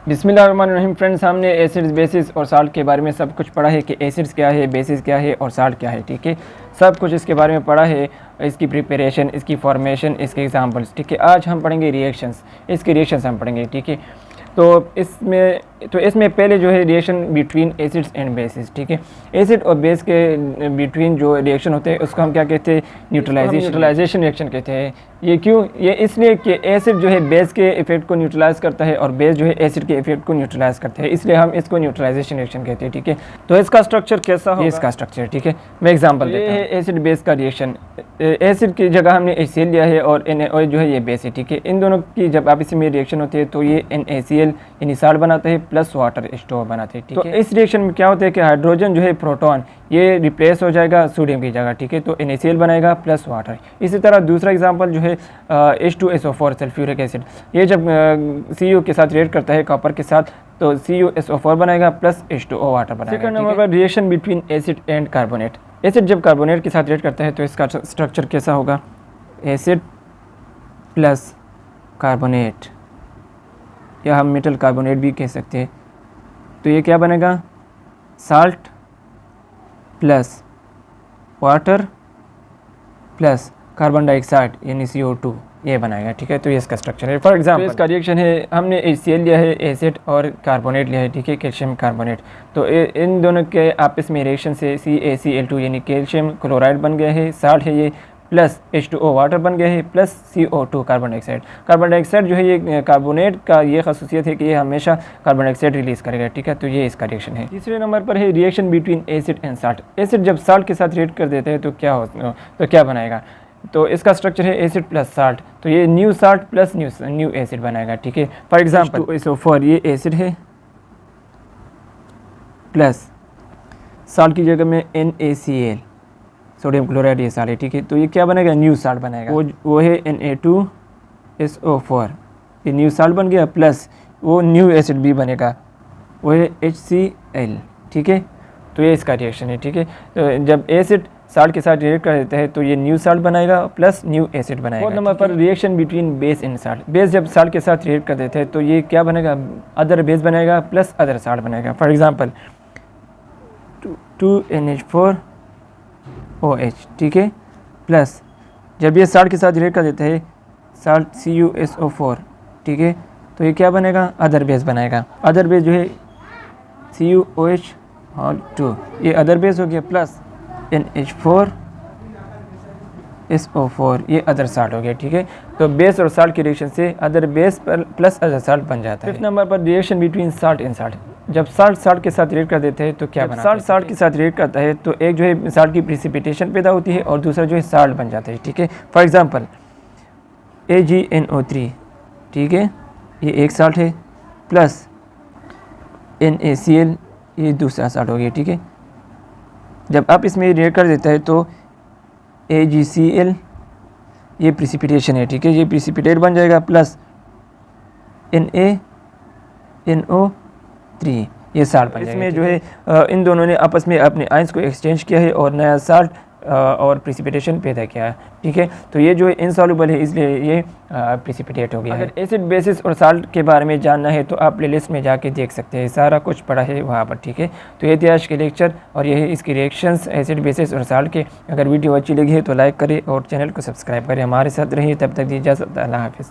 बिस्मिल्लाहिर्रहमानिर्रहीम फ्रेंड्स, हमने acids bases और साल्ट के बारे में सब कुछ पढ़ा है कि एसिड्स क्या है, बेसिस क्या है और साल्ट क्या है। ठीक है, सब कुछ इसके बारे में पढ़ा है, इसकी प्रिपरेशन, इसकी फॉर्मेशन, इसके एग्जांपल्स। ठीक है, आज हम पढ़ेंगे रिएक्शंस, इसके रिएक्शंस हम पढ़ेंगे। ठीक है, तो इसमें पहले जो है reaction between acids and bases. ठीक है, एसिड और बेस के बिटवीन जो रिएक्शन होते हैं उसको हम क्या कहते हैं? न्यूट्रलाइजेशन रिएक्शन कहते हैं। ये क्यों? ये इसलिए कि एसिड जो है बेस के इफेक्ट को न्यूट्रलाइज करता है और बेस जो है एसिड के इफेक्ट को न्यूट्रलाइज करता है, इसलिए हम इसको न्यूट्रलाइजेशन रिएक्शन कहते हैं। ठीक है, तो इसका स्ट्रक्चर कैसा होगा? इसका स्ट्रक्चर, ठीक है, मैं एग्जांपल देता हूं। ये है एसिड बेस का रिएक्शन। एसिड की जगह हमने HCl लिया है और NaOH जो है ये बेस है। ठीक है, इन दोनों की जब आपस में रिएक्शन होती है तो ये NaCl यानी साल्ट बनाता है प्लस वाटर H2O बनाते हैं। ठीक है, तो इस रिएक्शन में क्या होता है कि हाइड्रोजन जो है प्रोटॉन ये रिप्लेस हो जाएगा सोडियम की जगह। ठीक है, तो NaCl बनाएगा प्लस वाटर। इसी तरह दूसरा एग्जांपल जो है H2SO4 सल्फ्यूरिक एसिड, ये जब Cu के साथ रिएक्ट करता है कॉपर के साथ तो CuSO4 बनाएगा प्लस H2O वाटर बनाएगा। सेकंड नंबर पर reaction between acid and carbonate. Acid जब कार्बोनेट के साथ रिएक्ट करता है तो इसका स्ट्रक्चर कैसा होगा? एसिड प्लस कार्बोनेट, या हम मेटल कार्बोनेट भी कह सकते हैं। तो ये क्या बनेगा? Salt plus water plus carbon dioxide यानी CO2 ये बनाएगा। ठीक है, तो ये इसका स्ट्रक्चर है। फॉर एग्जांपल इसका रिएक्शन है, हमने HCl लिया है, एसिड और कार्बोनेट लिया है। ठीक है, कैल्शियम कार्बोनेट। तो इन दोनों के आपस में रिएक्शन से CaCl2 यानी कैल्शियम क्लोराइड बन गया है, साल्ट है ये, प्लस H2O वाटर बन गया है, plus CO2 carbon dioxide. Carbon dioxide जो है ये कार्बोनेट का ये खासियत है कि ये हमेशा कार्बन डाइऑक्साइड रिलीज करेगा। ठीक है, तो ये इसका रिएक्शन है। तीसरे नंबर पर है reaction between acid and salt. Acid जब साल्ट के साथ रिएक्ट कर देते हैं तो क्या बनाएगा? तो इसका स्ट्रक्चर है एसिड प्लस साल्ट, तो ये new salt plus new acid बनाएगा। ठीक है, फॉर एग्जांपल H2SO4 ये एसिड है प्लस साल्ट की जगह में NaCl सोडियम क्लोराइड ये साल्ट है। ठीक है, तो ये क्या बनेगा? न्यू साल्ट बनाएगा। वो है Na2SO4, ये न्यू साल्ट बन गया, प्लस वो न्यू एसिड भी बनेगा, वो है HCl। ठीक है, तो ये इसका रिएक्शन है। ठीक है, तो जब एसिड साल्ट के साथ रिएक्ट कर देता है तो ये न्यू साल्ट बनाएगा प्लस न्यू एसिड बनाएगा। फोर्थ नंबर पर reaction between base and salt. Base जब साल्ट के साथ रिएक्ट कर देते हैं तो ये क्या बनेगा? अदर बेस बनेगा प्लस अदर साल्ट बनेगा। For example 2NH4OH। ठीक है, प्लस जब ये साल्ट के साथ रिएक्ट कर देता है साल्ट CuSO4। ठीक है, तो ये क्या बनेगा? अदर बेस बनाएगा। अदर बेस जो है CuOH2, ये अदर बेस हो गया, प्लस NH4SO4 ये अदर साल्ट हो गया। ठीक है, तो बेस और साल्ट के रिएक्शन से अदर बेस पर प्लस अदर साल्ट बन जाता है। फिफ्थ नंबर पर reaction between salt and salt. जब साल्ट के साथ रिएक्ट कर देते हैं तो क्या बनाता है? साल्ट के साथ रिएक्ट करता है तो एक जो है साल्ट की प्रिसिपिटेशन पैदा होती है और दूसरा जो है साल्ट बन जाता है। ठीक है, फॉर एग्जांपल AgNO3। ठीक है, ये एक साल्ट है, प्लस NaCl ये दूसरा साल्ट हो गया। ठीक है, जब आप इसमें रिएक्ट कर देता है तो AgCl ये प्रिसिपिटेशन है। ठीक है, ये प्रिसिपिटेट बन जाएगा, प्लस NaNO3 ये साल्ट बन जाएगा। इसमें जो है इन दोनों ने आपस में अपने आयंस को एक्सचेंज किया है और नया साल्ट और प्रिसिपिटेशन पैदा किया है। ठीक है, तो ये जो है इनसॉल्युबल है इसलिए ये प्रिसिपिटेट हो गया है। एसिड बेसिस और साल्ट के बारे में जानना है तो आप प्लेलिस्ट में जाके देख सकते हैं, सारा कुछ पढ़ा है वहाँ पर। ठीक है, तो ये थे आज के लेक्चर और ये है इसके रिएक्शंस एसिड बेसिस और साल्ट के। अगर वीडियो अच्छी लगी है तो लाइक करें और चैनल को सब्सक्राइब करें। हमारे साथ रहिए, तब तक दी इजाज़त। अल्लाह हाफिज़।